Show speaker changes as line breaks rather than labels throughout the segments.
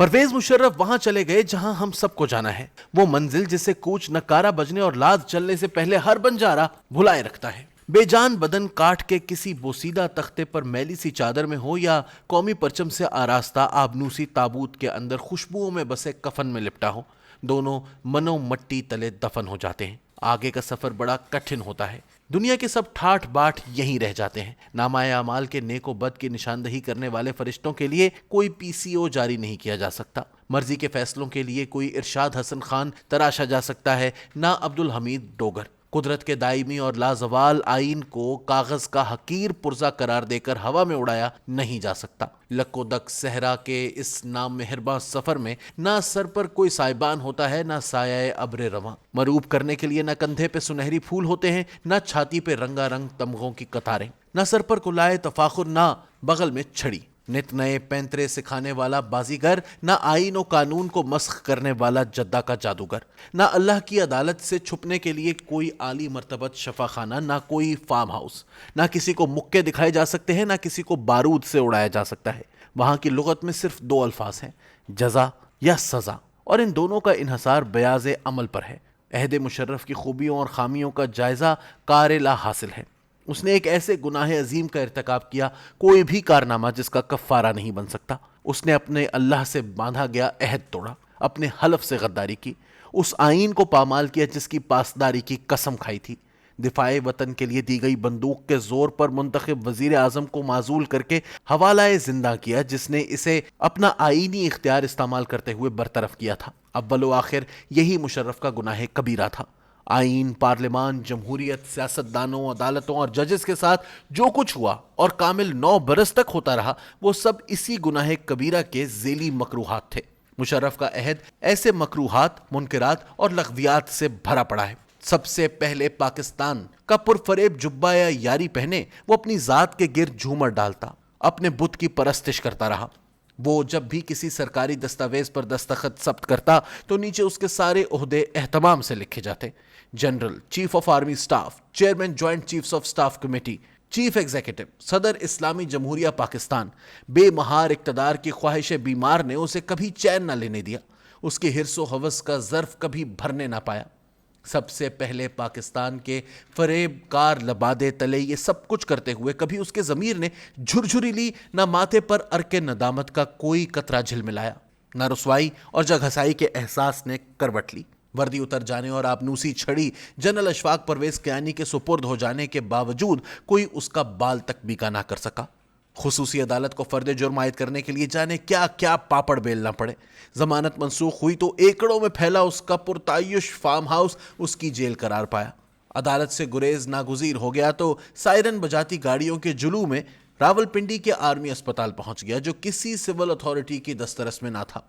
پرویز مشرف وہاں چلے گئے جہاں ہم سب کو جانا ہے، وہ منزل جسے کوچ نکارہ بجنے اور لاز چلنے سے پہلے ہر بنجارہ بھلائے رکھتا ہے۔ بے جان بدن کاٹ کے کسی بوسیدہ تختے پر میلی سی چادر میں ہو یا قومی پرچم سے آراستہ آبنوسی تابوت کے اندر خوشبوؤں میں بسے کفن میں لپٹا ہو، دونوں منو مٹی تلے دفن ہو جاتے ہیں۔ آگے کا سفر بڑا کٹھن ہوتا ہے، دنیا کے سب ٹھاٹ باٹ یہیں رہ جاتے ہیں۔ نامہ اعمال کے نیک و بد کی نشاندہی کرنے والے فرشتوں کے لیے کوئی پی سی او جاری نہیں کیا جا سکتا، مرضی کے فیصلوں کے لیے کوئی ارشاد حسن خان تراشا جا سکتا ہے، نہ عبدالحمید ڈوگر۔ قدرت کے دائمی اور لازوال آئین کو کاغذ کا حقیر پرزہ قرار دے کر ہوا میں اڑایا نہیں جا سکتا۔ لک و دک صحرا کے اس نام مہرباں سفر میں نہ سر پر کوئی سائبان ہوتا ہے، نہ سایہ ابر رواں۔ مروب کرنے کے لیے نہ کندھے پہ سنہری پھول ہوتے ہیں، نہ چھاتی پہ رنگا رنگ تمغوں کی قطاریں، نہ سر پر کلائے تفاخر، نہ بغل میں چھڑی۔ نت نئے پینترے سکھانے والا بازیگر، نہ آئین و قانون کو مسخ کرنے والا جدہ کا جادوگر، نہ اللہ کی عدالت سے چھپنے کے لیے کوئی عالی مرتبت شفاخانہ، نہ کوئی فارم ہاؤس۔ نہ کسی کو مکے دکھائے جا سکتے ہیں، نہ کسی کو بارود سے اڑایا جا سکتا ہے۔ وہاں کی لغت میں صرف دو الفاظ ہیں، جزا یا سزا، اور ان دونوں کا انحصار بیاض عمل پر ہے۔ عہد مشرف کی خوبیوں اور خامیوں کا جائزہ کار لا حاصل ہے۔ اس نے ایک ایسے گناہ عظیم کا ارتکاب کیا، کوئی بھی کارنامہ جس کا کفارہ نہیں بن سکتا۔ اس نے اپنے اللہ سے باندھا گیا عہد توڑا، اپنے حلف سے غداری کی، اس آئین کو پامال کیا جس کی پاسداری کی قسم کھائی تھی۔ دفاع وطن کے لیے دی گئی بندوق کے زور پر منتخب وزیر اعظم کو معزول کر کے حوالہ زندہ کیا جس نے اسے اپنا آئینی اختیار استعمال کرتے ہوئے برطرف کیا تھا۔ اول و آخر یہی مشرف کا گناہ کبیرہ تھا۔ آئین، پارلیمان، جمہوریت، سیاستدانوں، عدالتوں اور ججز کے ساتھ جو کچھ ہوا اور کامل 9 برس تک ہوتا رہا، وہ سب اسی گناہ کبیرہ کے ذیلی مکروہات تھے۔ مشرف کا عہد ایسے مکروہات، منکرات اور لغویات سے بھرا پڑا ہے۔ سب سے پہلے پاکستان کا پرفریب جبہ یا یاری پہنے وہ اپنی ذات کے گرد جھومر ڈالتا، اپنے بت کی پرستش کرتا رہا۔ وہ جب بھی کسی سرکاری دستاویز پر دستخط ثبت کرتا تو نیچے اس کے سارے عہدے اہتمام سے لکھے جاتے: general, chief of army staff, chairman joint chiefs of staff committee, chief executive, صدر اسلامی جمہوریہ پاکستان۔ بے مہار اقتدار کی خواہش بیمار نے اسے کبھی چین نہ لینے دیا، اس کی حرص و ہوس کا ظرف کبھی بھرنے نہ پایا۔ سب سے پہلے پاکستان کے فریب کار لبادے تلے یہ سب کچھ کرتے ہوئے کبھی اس کے ضمیر نے جھرجھری لی، نہ ماتھے پر ارک ندامت کا کوئی قطرہ جھلملایا، نہ رسوائی اور جگہسائی کے احساس نے کروٹ لی۔ وردی اتر جانے اور آبنوسی چھڑی جنرل اشفاق پرویز کیانی کے سپرد ہو جانے کے باوجود کوئی اس کا بال تک بیکا نہ کر سکا۔ خصوصی عدالت کو فرد جرم عائد کرنے کے لیے جانے کیا کیا پاپڑ بیلنا پڑے۔ ضمانت منسوخ ہوئی تو ایکڑوں میں پھیلا اس کا پرتعیش فارم ہاؤس اس کی جیل قرار پایا۔ عدالت سے گریز ناگزیر ہو گیا تو سائرن بجاتی گاڑیوں کے جلو میں راولپنڈی کے آرمی اسپتال پہنچ گیا جو کسی سول اتھارٹی کی دسترس میں نہ تھا۔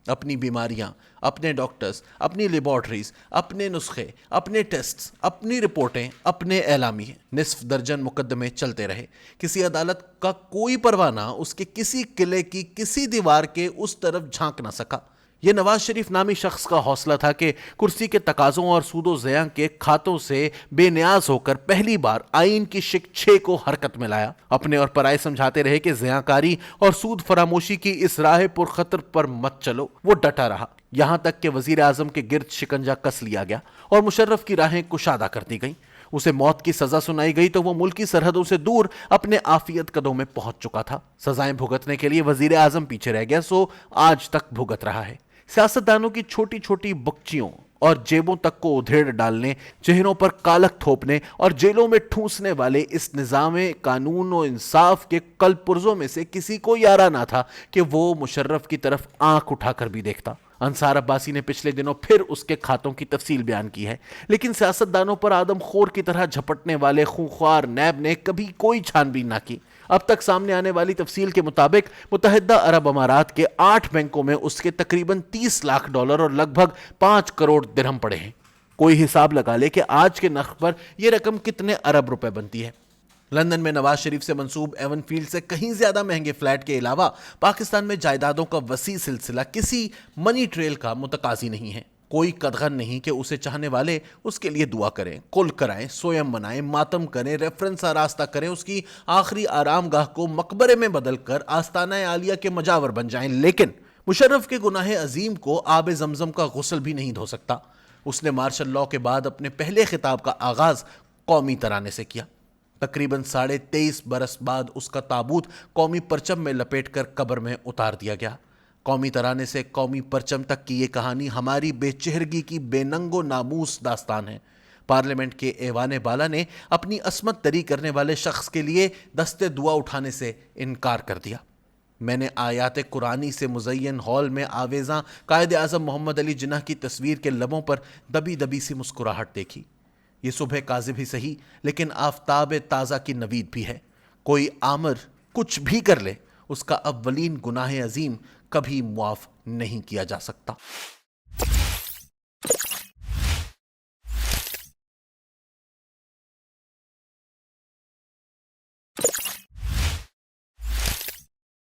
اپنی بیماریاں، اپنے ڈاکٹرز، اپنی لیبارٹریز، اپنے نسخے، اپنے ٹیسٹس، اپنی رپورٹیں، اپنے اعلامیے، نصف درجن مقدمے چلتے رہے۔ کسی عدالت کا کوئی پرواہ نہ اس کے کسی قلعے کی کسی دیوار کے اس طرف جھانک نہ سکا۔ یہ نواز شریف نامی شخص کا حوصلہ تھا کہ کرسی کے تقاضوں اور سود و زیاں کے کھاتوں سے بے نیاز ہو کر پہلی بار آئین کی شک 6 کو حرکت میں لایا۔ اپنے اور پرائے سمجھاتے رہے کہ زیاں کاری اور سود فراموشی کی اس راہ پر خطر پر مت چلو، وہ ڈٹا رہا، یہاں تک کہ وزیر اعظم کے گرد شکنجہ کس لیا گیا اور مشرف کی راہیں کشادہ کر دی گئیں۔ اسے موت کی سزا سنائی گئی تو وہ ملکی سرحدوں سے دور اپنے عافیت قدوں میں پہنچ چکا تھا۔ سزائیں بھگتنے کے لیے وزیر اعظم پیچھے رہ گیا، سو آج تک بھگت رہا ہے۔ سیاستدانوں کی چھوٹی چھوٹی بکچیوں اور جیبوں تک کو ادھیڑ ڈالنے، چہروں پر کالک تھوپنے اور جیلوں میں ٹھونسنے والے اس نظام قانون و انصاف کے کل پرزوں میں سے کسی کو یارہ نہ تھا کہ وہ مشرف کی طرف آنکھ اٹھا کر بھی دیکھتا۔ انصار عباسی نے پچھلے دنوں پھر اس کے کھاتوں کی تفصیل بیان کی ہے، لیکن سیاستدانوں پر آدم خور کی طرح جھپٹنے والے خونخوار نیب نے کبھی کوئی چھان بین نہ کی۔ اب تک سامنے آنے والی تفصیل کے مطابق متحدہ عرب امارات کے 8 بینکوں میں اس کے تقریباً 30 لاکھ ڈالر اور لگ بھگ 5 کروڑ درہم پڑے ہیں۔ کوئی حساب لگا لے کہ آج کے نرخ پر یہ رقم کتنے ارب روپے بنتی ہے۔ لندن میں نواز شریف سے منسوب ایون فیلڈ سے کہیں زیادہ مہنگے فلیٹ کے علاوہ پاکستان میں جائیدادوں کا وسیع سلسلہ کسی منی ٹریل کا متقاضی نہیں ہے۔ کوئی قدغن نہیں کہ اسے چاہنے والے اس کے لیے دعا کریں، کل کرائیں، سویم منائیں، ماتم کریں، ریفرنس آراستہ کریں، اس کی آخری آرام گاہ کو مقبرے میں بدل کر آستانہ عالیہ کے مجاور بن جائیں، لیکن مشرف کے گناہ عظیم کو آب زمزم کا غسل بھی نہیں دھو سکتا۔ اس نے مارشل لاء کے بعد اپنے پہلے خطاب کا آغاز قومی ترانے سے کیا۔ تقریباً 23.5 برس بعد اس کا تابوت قومی پرچم میں لپیٹ کر قبر میں اتار دیا گیا۔ قومی ترانے سے قومی پرچم تک کی یہ کہانی ہماری بے چہرگی کی بے ننگ و ناموس داستان ہے۔ پارلیمنٹ کے ایوان بالا نے اپنی عصمت طری کرنے والے شخص کے لیے دست دعا اٹھانے سے انکار کر دیا۔ میں نے آیات قرآنی سے مزین ہال میں آویزاں قائد اعظم محمد علی جناح کی تصویر کے لبوں پر دبی دبی سی مسکراہٹ دیکھی۔ یہ صبح کاذب ہی سہی لیکن آفتاب تازہ کی نوید بھی ہے۔ کوئی آمر کچھ بھی کر لے، اس کا اولین گناہ عظیم کبھی معاف نہیں کیا جا سکتا۔